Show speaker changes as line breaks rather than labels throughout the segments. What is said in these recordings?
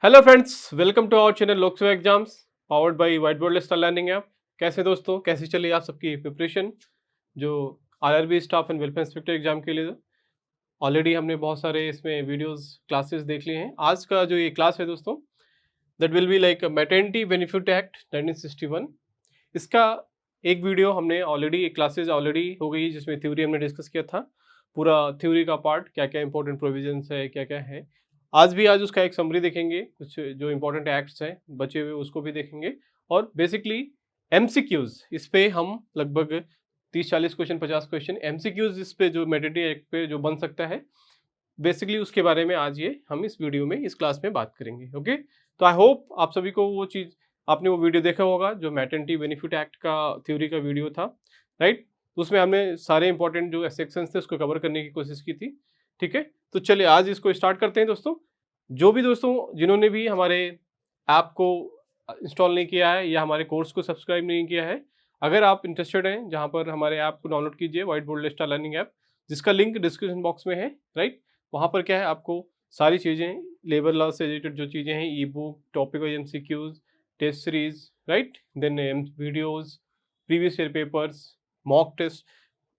Hello friends, welcome to our channel Loksewa exams powered by white board list learning app. कैसे दोस्तों, कैसी चली आप सबकी प्रिपरेशन जो RRB staff and welfare inspector exam के लिए? ऑलरेडी हमने बहुत सारे इसमें वीडियोस क्लासेस देख लिए हैं। आज का जो ये क्लास है दोस्तों, that will be like maternity benefit act 1961। इसका एक वीडियो हमने ऑलरेडी क्लासेस ऑलरेडी हो गई जिसमें थ्योरी हमने डिस्कस किया था। पूरा थ्योरी का पार्ट क्या क्या इंपॉर्टेंट प्रोविजंस है, क्या क्या है। आज उसका एक समरी देखेंगे, कुछ जो इंपॉर्टेंट एक्ट्स हैं बचे हुए उसको भी देखेंगे। और बेसिकली एमसीक्यूज इस पे हम लगभग 30-40 क्वेश्चन 50 क्वेश्चन एमसीक्यूज इस पे जो मैटरनिटी एक्ट पे जो बन सकता है, बेसिकली उसके बारे में आज ये हम इस वीडियो में इस क्लास में बात करेंगे। ओके, तो आई होप आप सभी को वो चीज़ आपने वो वीडियो देखा होगा जो मैटरनिटी बेनिफिट एक्ट का थ्योरी का वीडियो था, राइट। उसमें हमने सारे इंपॉर्टेंट जो सेक्शंस थे उसको कवर करने की कोशिश की थी। ठीक है, तो चलिए आज इसको स्टार्ट करते हैं दोस्तों। जो भी दोस्तों जिन्होंने भी हमारे ऐप को इंस्टॉल नहीं किया है या हमारे कोर्स को सब्सक्राइब नहीं किया है, अगर आप इंटरेस्टेड हैं जहाँ पर हमारे ऐप को डाउनलोड कीजिए, white board list learning app, जिसका लिंक डिस्क्रिप्शन बॉक्स में है, राइट। वहाँ पर क्या है, आपको सारी चीज़ें लेबर लॉ से रिलेटेड जो चीज़ें हैं, e book, topic wise MCQs, test series, right, then videos, previous year papers, mock test,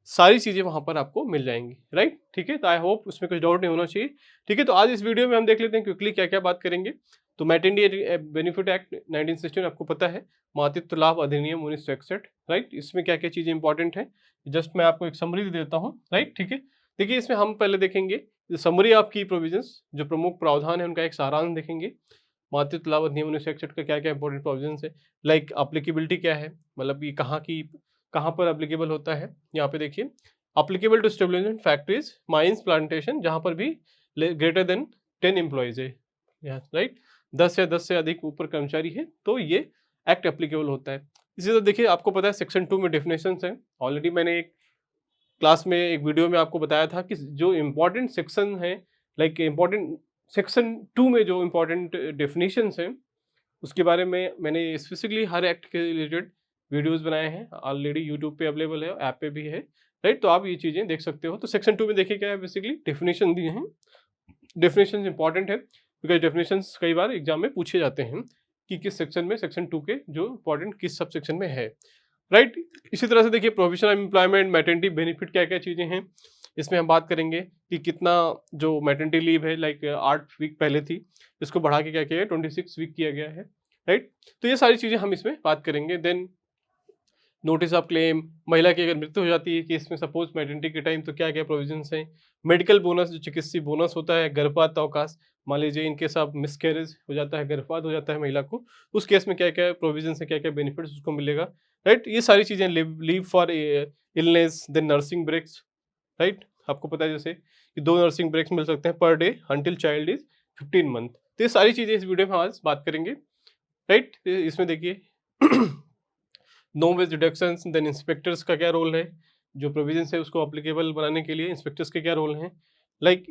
सारी चीज़ें वहाँ पर आपको मिल जाएंगी, राइट। ठीक है, तो आई होप उसमें कुछ डाउट नहीं होना चाहिए। ठीक है, तो आज इस वीडियो में हम देख लेते हैं क्विकली क्या क्या बात करेंगे। तो मैटरनिटी बेनिफिट एक्ट 1961 आपको पता है, मातृत्व लाभ अधिनियम 1961, राइट। इसमें क्या क्या चीज़ें इंपॉर्टेंट हैं, जस्ट मैं आपको एक समरी दे देता हूँ, राइट। ठीक है, देखिए इसमें हम पहले देखेंगे समरी ऑफ की प्रोविजंस, जो प्रमुख प्रावधान है उनका एक सारांश देखेंगे। मातृत्व लाभ अधिनियम 1961 का क्या क्या इंपॉर्टेंट प्रोविजंस है, लाइक अप्लीकेबिलिटी क्या है, मतलब ये कहाँ पर अप्लीकेबल होता है। यहाँ पे देखिए, applicable to establishment factories, mines, plantation, जहाँ पर भी ग्रेटर देन 10 एम्प्लॉयज है, राइट, 10 या 10 से अधिक ऊपर कर्मचारी है तो ये एक्ट एप्लीकेबल होता है। इसी तरह देखिए, आपको पता है सेक्शन 2 में डेफिनेशंस हैं। ऑलरेडी मैंने एक क्लास में एक वीडियो में आपको बताया था कि जो इम्पोर्टेंट सेक्शन है, लाइक इम्पोर्टेंट सेक्शन 2 में जो इम्पोर्टेंट डेफिनेशंस हैं उसके बारे में मैंने स्पेसिफिकली हर एक्ट के रिलेटेड वीडियोस बनाए हैं, ऑलरेडी यूट्यूब पे अवेलेबल है, ऐप पे भी है, राइट। तो आप ये चीज़ें देख सकते हो। तो सेक्शन 2 में देखिए क्या है, बेसिकली डेफिनेशन दिए हैं। डेफिनेशन इंपॉर्टेंट है बिकॉज डेफिनेशंस कई बार एग्जाम में पूछे जाते हैं कि किस सेक्शन में, सेक्शन 2 के जो इंपॉर्टेंट किस सब सेक्शन में है, राइट। इसी तरह से देखिए, provision of employment, maternity benefit क्या क्या चीज़ें हैं, इसमें हम बात करेंगे कि कितना जो मैटरनिटी लीव है, लाइक 8 वीक पहले थी, इसको बढ़ा के क्या किया है, 26 वीक किया गया है, राइट। तो ये सारी चीज़ें हम इसमें बात करेंगे। देन नोटिस ऑफ क्लेम, महिला की अगर मृत्यु हो जाती है केस में सपोज मैटरनिटी के टाइम, तो क्या क्या प्रोविजंस हैं। मेडिकल बोनस, जो चिकित्सीय बोनस होता है, गर्भपात अवकाश, मान लीजिए इन केस ऑफ मिसकैरेज हो जाता है, गर्भपात हो जाता है महिला को, उस केस में क्या क्या प्रोविजंस है, क्या क्या बेनिफिट्स उसको मिलेगा, राइट। ये सारी चीज़ें, leave for illness, then nursing breaks, right. आपको पता है जैसे कि 2 नर्सिंग ब्रेक्स मिल सकते हैं per day until child is 15 month. तो ये सारी चीज़ें इस वीडियो में आज बात करेंगे, राइट। इसमें देखिए no wage deductions, then inspectors का क्या रोल है, जो प्रोविजंस है उसको अप्लीकेबल बनाने के लिए इंस्पेक्टर्स के क्या रोल हैं, like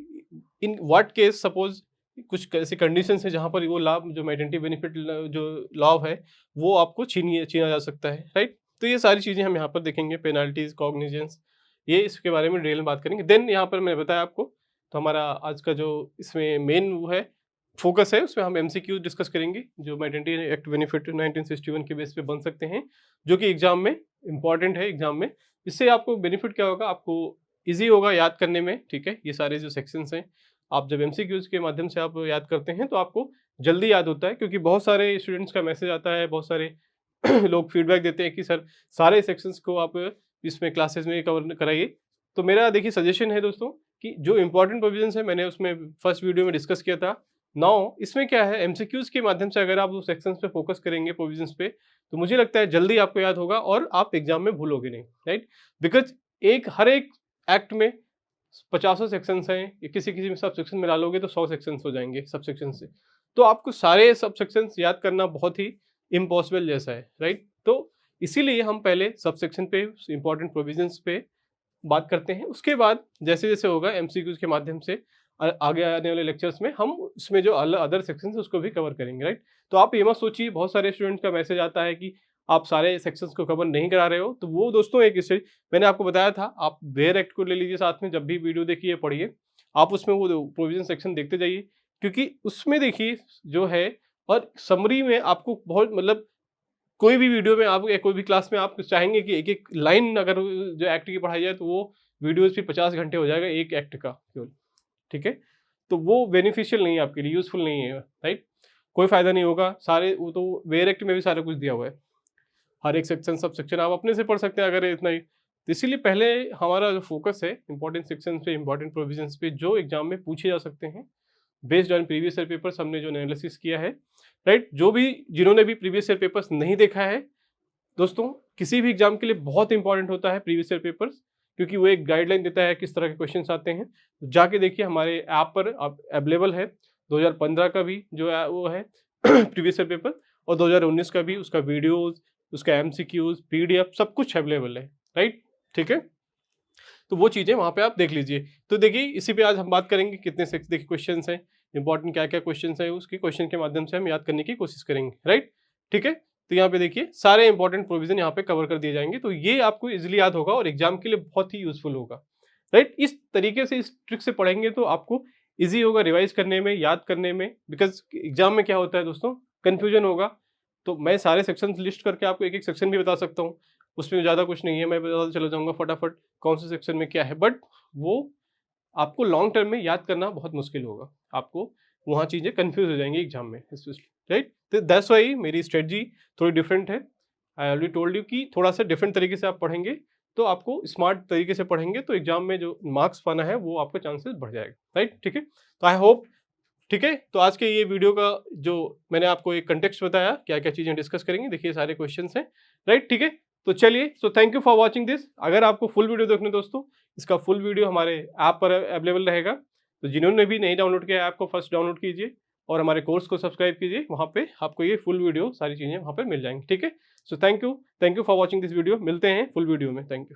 in what case suppose कुछ ऐसी कंडीशंस है जहाँ पर वो लाभ, जो मैटरनिटी बेनिफिट जो लाभ है वो आपको छीना जा सकता है, राइट। तो ये सारी चीज़ें हम यहाँ पर देखेंगे, पेनाल्टीज, कॉग्निजेंस, ये इसके बारे में डिटेल में बात करेंगे। देन यहाँ पर मैंने बताया आपको, तो हमारा आज का जो इसमें मेन वो है फोकस है, उसमें हम एमसीक्यू डिस्कस करेंगे जो मैटरनिटी एक्ट बेनिफिट 1961 के बेस पे बन सकते हैं, जो कि एग्जाम में इंपॉर्टेंट है। एग्जाम में इससे आपको बेनिफिट क्या होगा, आपको इजी होगा याद करने में, ठीक है। ये सारे जो सेक्शंस हैं, आप जब एमसीक्यूज के माध्यम से आप याद करते हैं तो आपको जल्दी याद होता है, क्योंकि बहुत सारे स्टूडेंट्स का मैसेज आता है, बहुत सारे लोग फीडबैक देते हैं कि सर सारे सेक्शंस को आप इसमें क्लासेस में कवर कराइए। तो मेरा देखिए सजेशन है दोस्तों कि जो इंपॉर्टेंट प्रोविजंस है मैंने उसमें फर्स्ट वीडियो में डिस्कस किया था। नाउ इसमें क्या है, एमसीक्यूज के माध्यम से अगर आप उस सेक्शंस पे फोकस करेंगे, प्रोविजंस पे, तो मुझे लगता है जल्दी आपको याद होगा और आप एग्जाम में भूलोगे नहीं, राइट। बिकॉज हर एक एक्ट में 50 सेक्शंस हैं, किसी किसी में सब सेक्शन में डालोगे तो 100 सेक्शंस हो जाएंगे सब सेक्शन से, तो आपको सारे सब सेक्शंस याद करना बहुत ही इम्पॉसिबल जैसा है, राइट। तो इसीलिए हम पहले सब सेक्शन पे, इंपॉर्टेंट प्रोविजंस पे बात करते हैं, उसके बाद जैसे जैसे होगा एमसीक्यूज के माध्यम से आगे आने वाले लेक्चर्स में हम उसमें जो अदर सेक्शंस है उसको भी कवर करेंगे, राइट। तो आप ये मत सोचिए, बहुत सारे स्टूडेंट्स का मैसेज आता है कि आप सारे सेक्शंस को कवर नहीं करा रहे हो, तो वो दोस्तों एक इससे मैंने आपको बताया था, आप वेयर एक्ट को ले लीजिए साथ में, जब भी वीडियो देखिए पढ़िए, आप उसमें वो प्रोविजन सेक्शन देखते जाइए क्योंकि उसमें देखिए जो है, और समरी में आपको बहुत मतलब कोई भी वीडियो में आप या कोई भी क्लास में आप चाहेंगे कि एक-एक लाइन अगर जो एक्ट की पढ़ाई जाए तो वो वीडियोज़ भी 50 घंटे हो जाएगा एक एक्ट का केवल, ठीक है? तो वो बेनिफिशियल नहीं है आपके लिए, यूज़फुल नहीं है, राइट? कोई फ़ायदा नहीं होगा, सारे वो तो वेयर एक्ट में भी सारा कुछ दिया हुआ है। हर एक सेक्शन, सब सेक्शन आप अपने से पढ़ सकते हैं अगर इतना ही। तो इसीलिए पहले हमारा जो फ़ोकस है इम्पोर्टेंट सेक्शंस पे, इम्पोर्टेंट प्रोविजंस पे जो एग्ज़ाम में पूछे जा सकते हैं, based on previous year papers हमने जो एनालिसिस किया है, राइट? जो भी जिन्होंने भी प्रीवियस ईयर पेपर्स नहीं देखा है, दोस्तों किसी भी एग्ज़ाम के लिए बहुत इंपॉर्टेंट होता है प्रीवियस ईयर पेपर्स, क्योंकि वो एक गाइडलाइन देता है किस तरह के क्वेश्चंस आते हैं। तो जाके देखिए हमारे ऐप पर अब अवेलेबल है 2015 का भी जो है वो है प्रीवियस ईयर पेपर, और 2019 का भी, उसका वीडियोज़, उसका एमसीक्यूज़, पीडीएफ सब कुछ अवेलेबल है, राइट? ठीक है? तो वो चीज़ें वहाँ पे आप देख लीजिए। तो देखिए इसी पे आज हम बात करेंगे कितने सेक्स देखिए क्वेश्चंस हैं, इंपॉर्टेंट क्या-क्या क्वेश्चंस हैं, उसके क्वेश्चन के माध्यम से हम याद करने की कोशिश करेंगे, राइट? ठीक है? तो यहाँ पे देखिए सारे इंपॉर्टेंट प्रोविज़न यहाँ पे कवर कर दिए जाएँगे, तो ये आपको ईज़िली याद होगा और एग्ज़ाम के लिए बहुत ही यूज़फुल होगा, राइट? इस तरीके से, इस ट्रिक से पढ़ेंगे तो आपको ईज़ी होगा रिवाइज़ करने में, याद करने में, बिकॉज़ एग्ज़ाम में क्या होता है दोस्तों, कन्फ्यूजन होगा। तो मैं सारे सेक्शंस लिस्ट करके आपको एक-एक सेक्शन भी बता सकता हूँ, उसमें ज़्यादा कुछ नहीं है, मैं बताता चला जाऊँगा फटाफट कौन से सेक्शन में क्या है, बट वो आपको लॉन्ग टर्म में याद करना बहुत मुश्किल होगा। आपको वहाँ चीज़ें कन्फ्यूज़ हो जाएँगी एग्ज़ाम में स्पेशली, राइट? तो दैट्स व्हाई मेरी स्ट्रैटेजी थोड़ी डिफरेंट है। आई ऑलरेडी टोल्ड यू कि थोड़ा-सा डिफरेंट तरीके से आप पढ़ेंगे, तो आपको स्मार्ट तरीके से पढ़ेंगे तो एग्ज़ाम में जो मार्क्स पाना है वो आपका चांसेस बढ़ जाएगा, राइट? ठीक है? तो आई होप, ठीक है? तो आज के ये वीडियो का जो मैंने आपको एक कॉन्टेक्स्ट बताया, क्या-क्या चीज़ें डिस्कस करेंगे, देखिए सारे क्वेश्चंस हैं, राइट? ठीक है? तो चलिए, so thank you for watching this. अगर आपको फुल वीडियो देखना है दोस्तों, इसका फुल वीडियो हमारे ऐप पर अवेलेबल रहेगा। तो जिन्होंने भी नहीं डाउनलोड किया ऐप को फर्स्ट डाउनलोड कीजिए और हमारे कोर्स को सब्सक्राइब कीजिए, वहाँ पे आपको ये फुल वीडियो सारी चीज़ें वहाँ पे मिल जाएँगी, ठीक है? So thank you for watching this video. मिलते हैं फुल वीडियो में। Thank you.